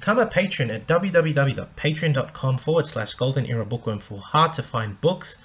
Become a patron at www.patreon.com/Golden Era Bookworm for hard to find books,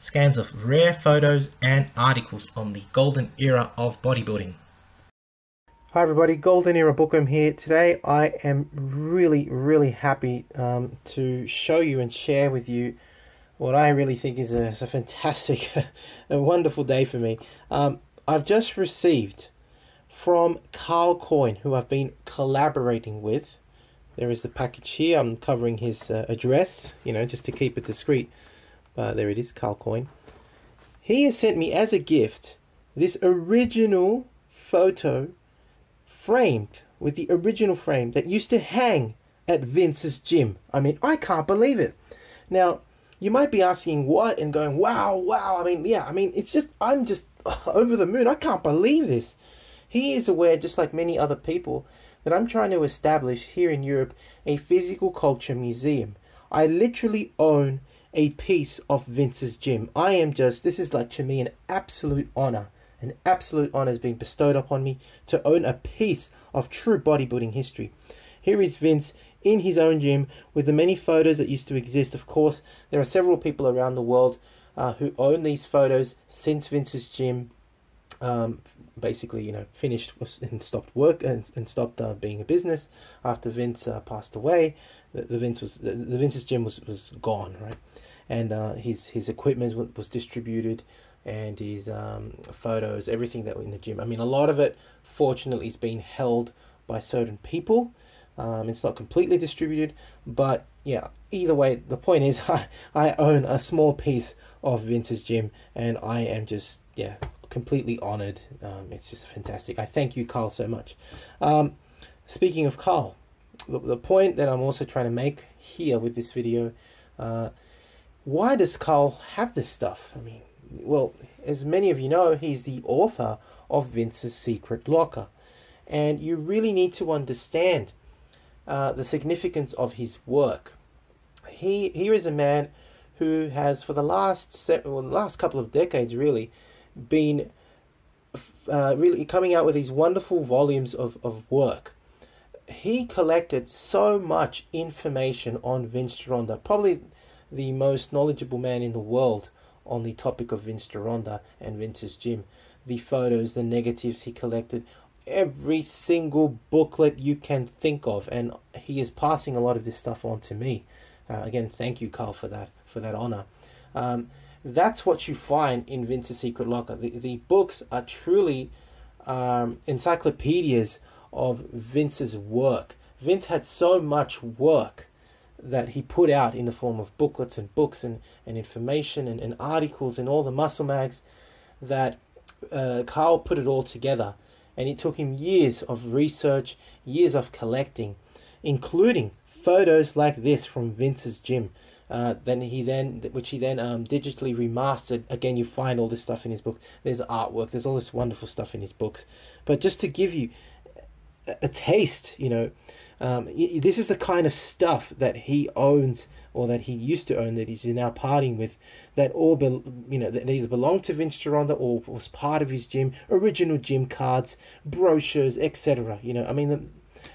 scans of rare photos, and articles on the golden era of bodybuilding. Hi everybody, Golden Era Bookworm here. Today I am really happy to show you and share with you what I really think is a fantastic, a wonderful day for me. I've just received from Karl Coyne, who I've been collaborating with. There is the package here. I'm covering his address, just to keep it discreet. There it is, Karl Coyne. He has sent me as a gift this original photo framed with the original frame that used to hang at Vince's gym. I mean, I can't believe it. Now, you might be asking what and going, wow. It's just, I'm just over the moon. I can't believe this. He is aware, just like many other people, that I'm trying to establish here in Europe a physical culture museum. I literally own a piece of Vince's gym. This is like, to me, an absolute honor. An absolute honor has been bestowed upon me to own a piece of true bodybuilding history. Here is Vince in his own gym with the many photos that used to exist. Of course, there are several people around the world who own these photos since Vince's gym basically, finished and stopped work and stopped being a business after Vince passed away. The Vince's gym was gone, right? And his equipment was distributed, and his photos, everything that was in the gym. I mean, a lot of it, fortunately, is being held by certain people. It's not completely distributed, but yeah, either way, the point is I own a small piece of Vince's gym, and I am just, completely honored. It's just fantastic. I thank you, Karl, so much. Speaking of Karl, the point that I'm also trying to make here with this video, why does Karl have this stuff? I mean, well, as many of you know, he's the author of Vince's Secret Locker, and you really need to understand the significance of his work. Here is a man who has, for the last couple of decades, really been really coming out with these wonderful volumes of work. He collected so much information on Vince Gironda, probably the most knowledgeable man in the world on the topic of Vince Gironda and Vince's gym. The photos, the negatives he collected, every single booklet you can think of, and he is passing a lot of this stuff on to me. Again, thank you, Karl, for that honor. That's what you find in Vince's Secret Locker. The books are truly encyclopedias of Vince's work. Vince had so much work that he put out in the form of booklets and books and information and articles and all the muscle mags, that Karl put it all together. And it took him years of research, years of collecting, including photos like this from Vince's gym, which he then digitally remastered. Again, you find all this stuff in his book. There's artwork, there's all this wonderful stuff in his books. But just to give you a taste, this is the kind of stuff that he owns, or that he used to own, that he's now parting with, that all that either belonged to Vince Gironda or was part of his gym, original gym cards, brochures, etc. I mean,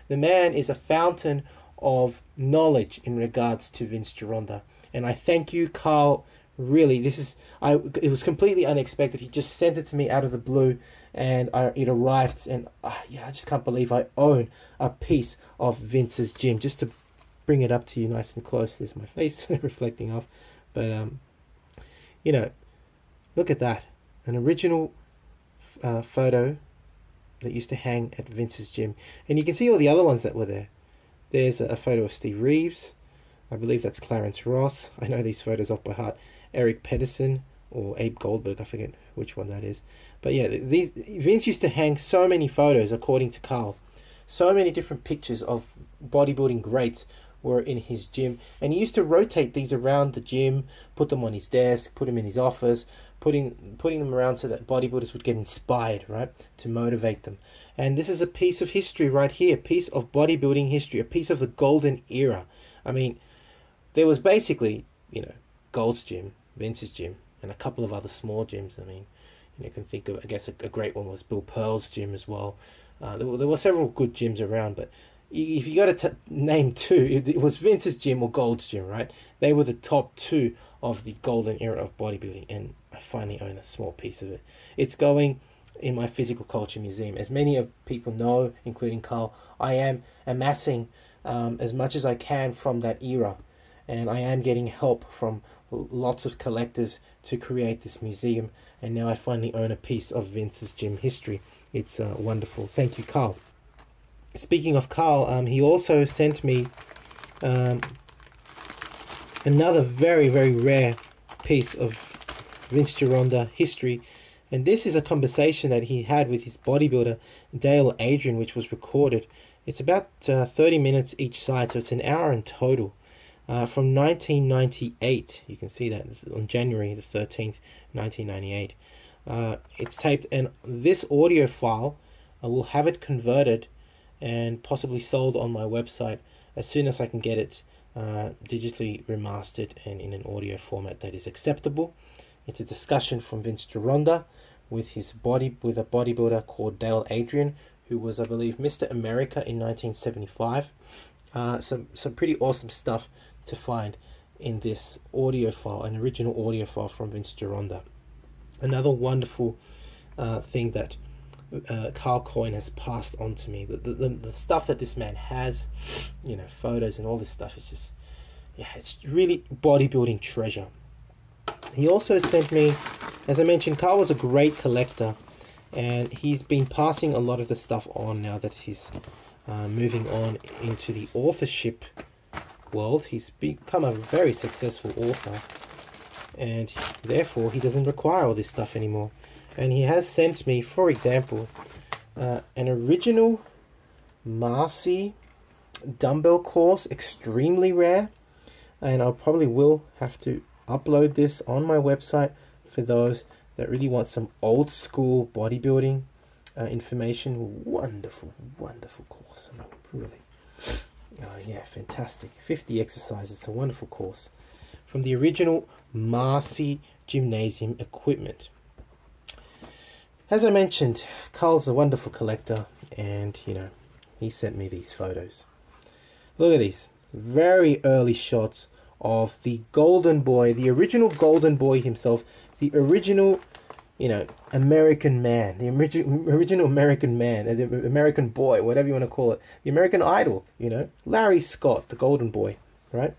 the man is a fountain of knowledge in regards to Vince Gironda, and I thank you, Karl. Really, it was completely unexpected. He just sent it to me out of the blue, and it arrived, and I just can't believe I own a piece of Vince's gym. Just to bring it up to you nice and close, there's my face reflecting off, but look at that, an original photo that used to hang at Vince's gym, and you can see all the other ones that were there. There's a photo of Steve Reeves. I believe that's Clarence Ross. I know these photos off by heart. Eric Pedersen or Abe Goldberg, I forget which one that is. But yeah, Vince used to hang so many photos, according to Karl. So many different pictures of bodybuilding greats were in his gym, and he used to rotate these around the gym, put them on his desk, put them in his office, putting them around so that bodybuilders would get inspired, right, to motivate them. And this is a piece of history right here, a piece of bodybuilding history, a piece of the golden era. I mean, there was basically, Gold's gym, Vince's gym, and a couple of other small gyms. I mean, you can think of, I guess, a great one was Bill Pearl's gym as well. There were several good gyms around, but if you got to name two, it was Vince's gym or Gold's Gym, right? They were the top two of the golden era of bodybuilding, and I finally own a small piece of it. It's going in my physical culture museum. As many of people know, including Karl, I am amassing as much as I can from that era, and I am getting help from lots of collectors to create this museum, and now I finally own a piece of Vince's gym history. It's wonderful. Thank you, Karl. Speaking of Karl, he also sent me another very, very rare piece of Vince Gironda history, and this is a conversation that he had with his bodybuilder Dale Adrian, which was recorded. It's about 30 minutes each side, so it's an hour in total, from 1998. You can see that on January the 13th, 1998. It's taped, and this audio file, I will have it converted and possibly sold on my website as soon as I can get it digitally remastered and in an audio format that is acceptable. It's a discussion from Vince Gironda with a bodybuilder called Dale Adrian, who was, I believe, Mr. America in 1975. Some pretty awesome stuff to find in this audio file, an original audio file from Vince Gironda. Another wonderful thing that Karl Coyne has passed on to me. The stuff that this man has, you know, photos and all this stuff, is just, yeah, it's really bodybuilding treasure. He also sent me, as I mentioned, Karl was a great collector, and he's been passing a lot of the stuff on now that he's moving on into the authorship world. He's become a very successful author, and therefore he doesn't require all this stuff anymore. And he has sent me, for example, an original Marcy dumbbell course, extremely rare, and I probably will have to upload this on my website for those that really want some old school bodybuilding information. Wonderful, wonderful course. I mean, really, yeah, fantastic. 50 exercises. It's a wonderful course from the original Marcy gymnasium equipment. As I mentioned, Karl's a wonderful collector, and you know, he sent me these photos. Look at these very early shots of the golden boy, the original golden boy himself, the original, you know, American man, the original American man, the American boy, whatever you want to call it, the American Idol, you know, Larry Scott, the golden boy, right?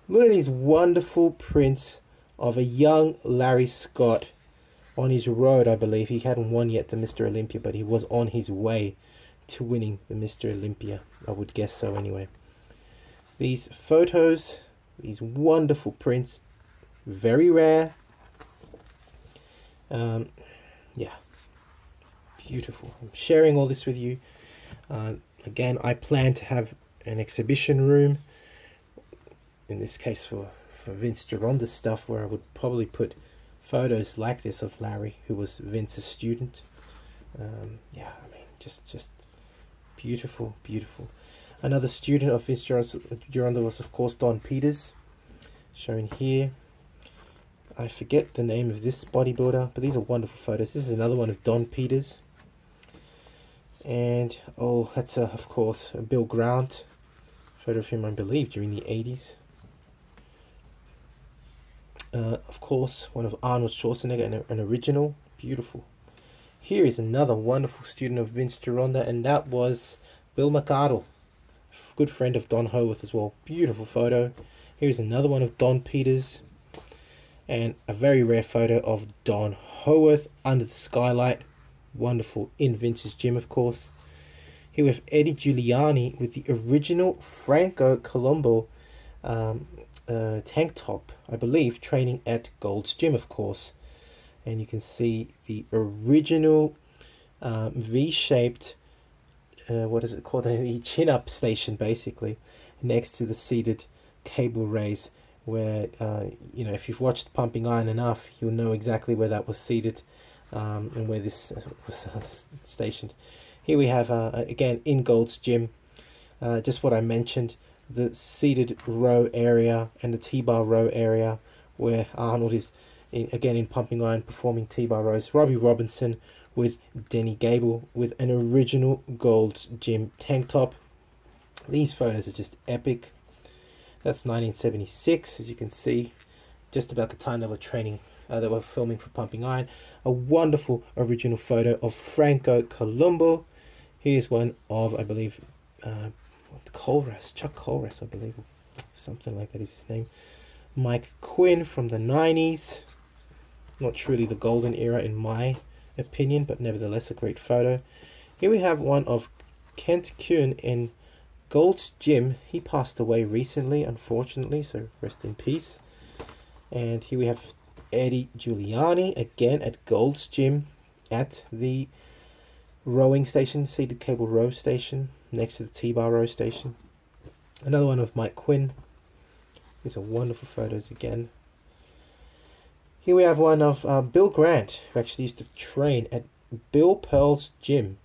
Look at these wonderful prints of a young Larry Scott on his road. I believe he hadn't won yet the Mr. Olympia, but he was on his way to winning the Mr. Olympia. I would guess so anyway. These photos, these wonderful prints, very rare. Yeah, beautiful. I'm sharing all this with you. Again, I plan to have an exhibition room, in this case for Vince Gironda's stuff, where I would probably put photos like this of Larry, who was Vince's student. Yeah, I mean, just beautiful, beautiful. Another student of Vince Gironda was, of course, Don Peters, shown here. I forget the name of this bodybuilder, but these are wonderful photos. This is another one of Don Peters. And, oh, that's, of course, Bill Grant. Photo of him, I believe, during the 80s. Of course, one of Arnold Schwarzenegger, an original. Beautiful. Here is another wonderful student of Vince Gironda, and that was Bill McArdle, good friend of Don Howarth as well. Beautiful photo. Here's another one of Don Peters, and a very rare photo of Don Howarth under the skylight. Wonderful, in Vince's gym, of course. Here we have Eddie Giuliani with the original Franco Colombo tank top, I believe, training at Gold's Gym, of course. And you can see the original V-shaped, what is it called, the chin-up station, basically, next to the seated cable raise, where, you know, if you've watched Pumping Iron enough, you'll know exactly where that was seated, and where this was stationed. Here we have, again, in Gold's Gym, just what I mentioned, the seated row area and the T-bar row area, where Arnold is, again, in Pumping Iron, performing T-bar rows. Robbie Robinson with Denny Gable with an original Gold's Gym tank top. These photos are just epic. That's 1976, as you can see, just about the time they were training, they were filming for Pumping Iron. A wonderful original photo of Franco Columbu. Here's one of, I believe, Chuck Colras, I believe, something like that is his name. Mike Quinn from the 90s. Not truly the golden era in my opinion, but nevertheless a great photo. Here we have one of Kent Kuhn in Gold's Gym. He passed away recently, unfortunately, so rest in peace. And here we have Eddie Giuliani, again at Gold's Gym, at the rowing station, seated cable row station, next to the T-bar row station. Another one of Mike Quinn. These are wonderful photos again. Here we have one of Bill Grant, who actually used to train at Bill Pearl's gym,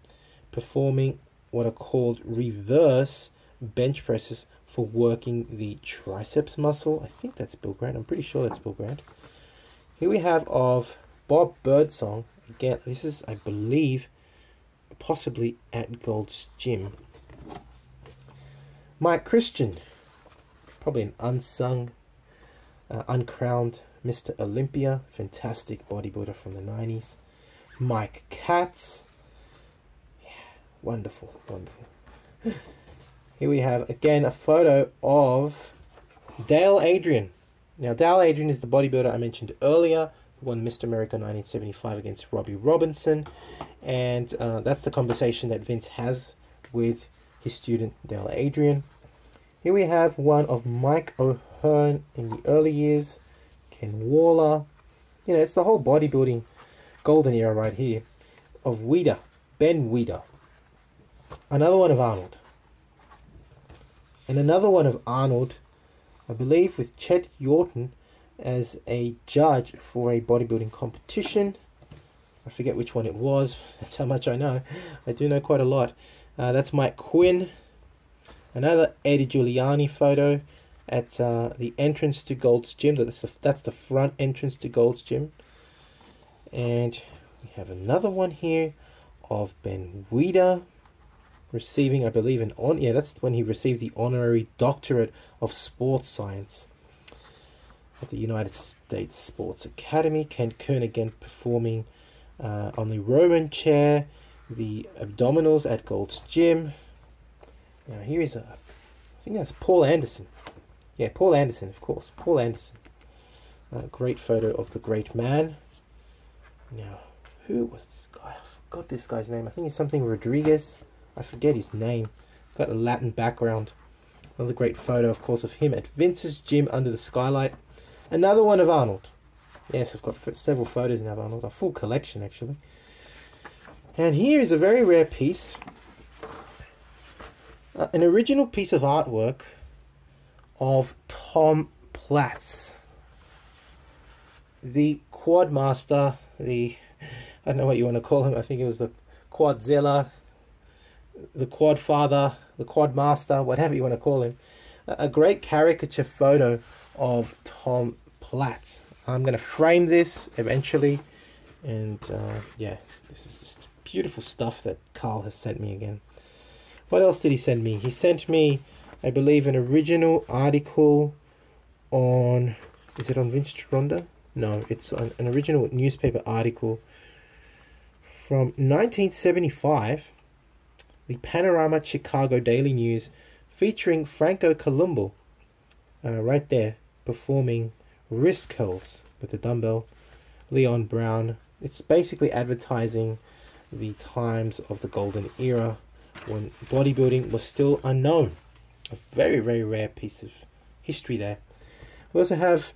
performing what are called reverse bench presses for working the triceps muscle. I think that's Bill Grant. I'm pretty sure that's Bill Grant. Here we have of Bob Birdsong. Again, this is, I believe, possibly at Gold's Gym. Mike Christian, probably an unsung, uncrowned Mr. Olympia, fantastic bodybuilder from the 90s. Mike Katz, yeah, wonderful, wonderful. Here we have again a photo of Dale Adrian. Now Dale Adrian is the bodybuilder I mentioned earlier, who won Mr. America 1975 against Robbie Robinson, and that's the conversation that Vince has with his student Dale Adrian. Here we have one of Mike O'Hearn in the early years, Ken Waller. You know, it's the whole bodybuilding golden era right here of Weider, Ben Weider. Another one of Arnold. And another one of Arnold, I believe, with Chet Yorton as a judge for a bodybuilding competition. I forget which one it was. That's how much I know. I do know quite a lot. That's Mike Quinn. Another Eddie Giuliani photo at the entrance to Gold's Gym. That's the front entrance to Gold's Gym. And we have another one here of Ben Weider receiving, I believe, that's when he received the honorary doctorate of sports science at the United States Sports Academy. Ken Kuhn again performing on the Roman chair, the abdominals at Gold's Gym. Now here is I think that's Paul Anderson. Yeah, Paul Anderson, of course, Paul Anderson. Great photo of the great man. Now, who was this guy? I forgot this guy's name. I think it's something Rodriguez. I forget his name. Got a Latin background. Another great photo, of course, of him at Vince's gym under the skylight. Another one of Arnold. Yes, I've got several photos now of Arnold. A full collection, actually. And here is a very rare piece. An original piece of artwork of Tom Platts. The quad master, I don't know what you want to call him. I think it was the quadzilla, the quad father, the quad master, whatever you want to call him. A great caricature photo of Tom Platts. I'm going to frame this eventually, and yeah, this is just beautiful stuff that Karl has sent me again. What else did he send me? He sent me, I believe, an original article on, is it on Vince Gironda? No, it's on an original newspaper article from 1975, the Panorama Chicago Daily News, featuring Franco Columbu, right there, performing wrist curls with the dumbbell. Leon Brown. It's basically advertising the times of the golden era when bodybuilding was still unknown. A very, very rare piece of history there. We also have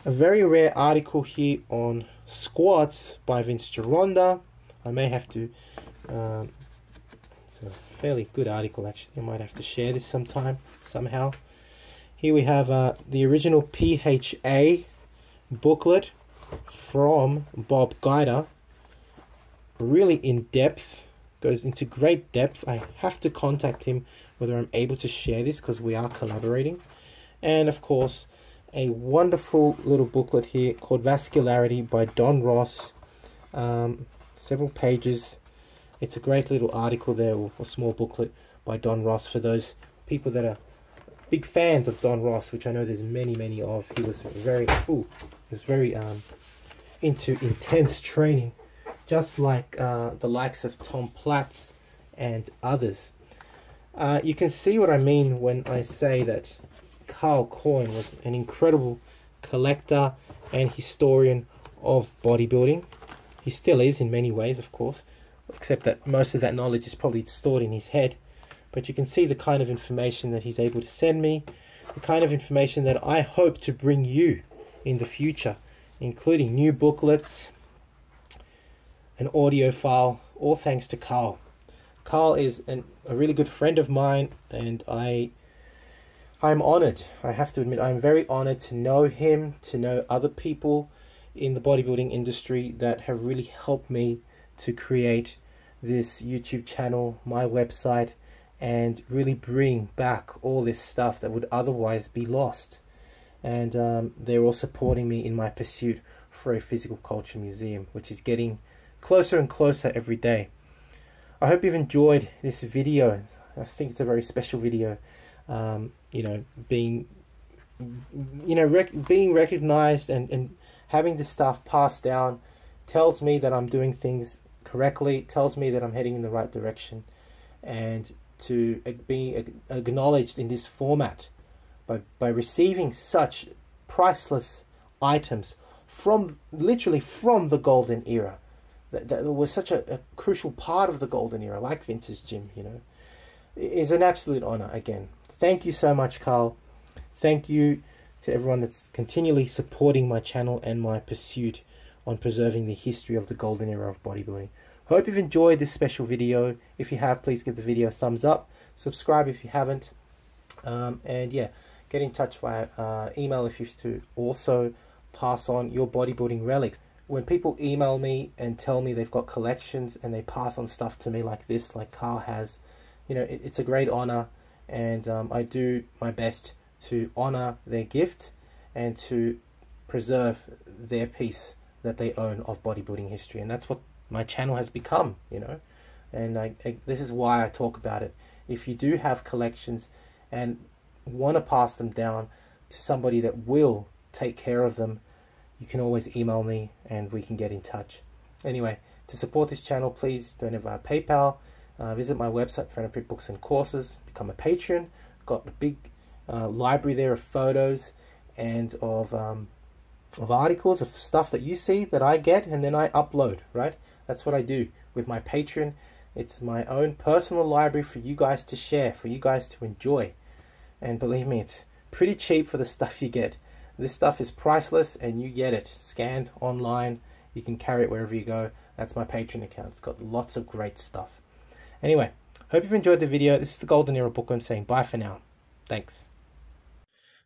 a very rare article here on squats by Vince Gironda. I may have to, it's a fairly good article actually. I might have to share this sometime, somehow. Here we have the original PHA booklet from Bob Guider. Really in depth, goes into great depth. I have to contact him whether I'm able to share this because we are collaborating. And of course, a wonderful little booklet here called Vascularity by Don Ross. Several pages. It's a great little article there, or small booklet by Don Ross for those people that are big fans of Don Ross, which I know there's many of, he was very into intense training, just like the likes of Tom Platts and others. You can see what I mean when I say that Karl Coyne was an incredible collector and historian of bodybuilding. He still is in many ways, of course, except that most of that knowledge is probably stored in his head. But you can see the kind of information that he's able to send me, the kind of information that I hope to bring you in the future, including new booklets, an audio file, all thanks to Karl. Karl is a really good friend of mine, and I'm honored. I have to admit, I'm very honored to know him, to know other people in the bodybuilding industry that have really helped me to create this YouTube channel, my website, and really bring back all this stuff that would otherwise be lost. And they're all supporting me in my pursuit for a physical culture museum, which is getting closer and closer every day. I hope you've enjoyed this video. I think it's a very special video. You know, being recognized and having this stuff passed down tells me that I'm doing things correctly, tells me that I'm heading in the right direction, and to be acknowledged in this format by receiving such priceless items from literally from the golden era that was such a crucial part of the golden era, like Vince's Gym, you know, is an absolute honor. Again, thank you so much, Karl. Thank you to everyone that's continually supporting my channel and my pursuit on preserving the history of the golden era of bodybuilding. Hope you've enjoyed this special video. If you have, please give the video a thumbs up. Subscribe if you haven't. And yeah, get in touch via email if you wish to also pass on your bodybuilding relics. When people email me and tell me they've got collections and they pass on stuff to me like this, like Karl has, you know, it's a great honor, and I do my best to honor their gift and to preserve their piece that they own of bodybuilding history. And that's what my channel has become, you know, and this is why I talk about it. If you do have collections and want to pass them down to somebody that will take care of them, you can always email me and we can get in touch. Anyway, to support this channel, please donate via PayPal, visit my website for Print Books and Courses, become a patron. Got a big library there of photos and of articles, of stuff that you see that I get and then I upload, right? That's what I do with my Patreon. It's my own personal library for you guys to share, for you guys to enjoy. And believe me, it's pretty cheap for the stuff you get. This stuff is priceless and you get it scanned online. You can carry it wherever you go. That's my Patreon account. It's got lots of great stuff. Anyway, hope you've enjoyed the video. This is the Golden Era Bookworm saying bye for now. Thanks.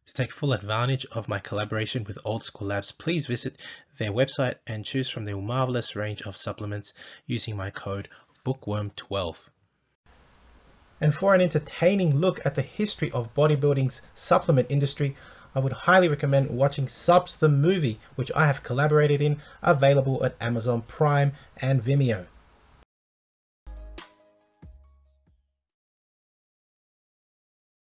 To take full advantage of my collaboration with Old School Labs, please visit their website and choose from their marvelous range of supplements using my code Bookworm12. And for an entertaining look at the history of bodybuilding's supplement industry, I would highly recommend watching Subs the Movie, which I have collaborated in, available at Amazon Prime and Vimeo.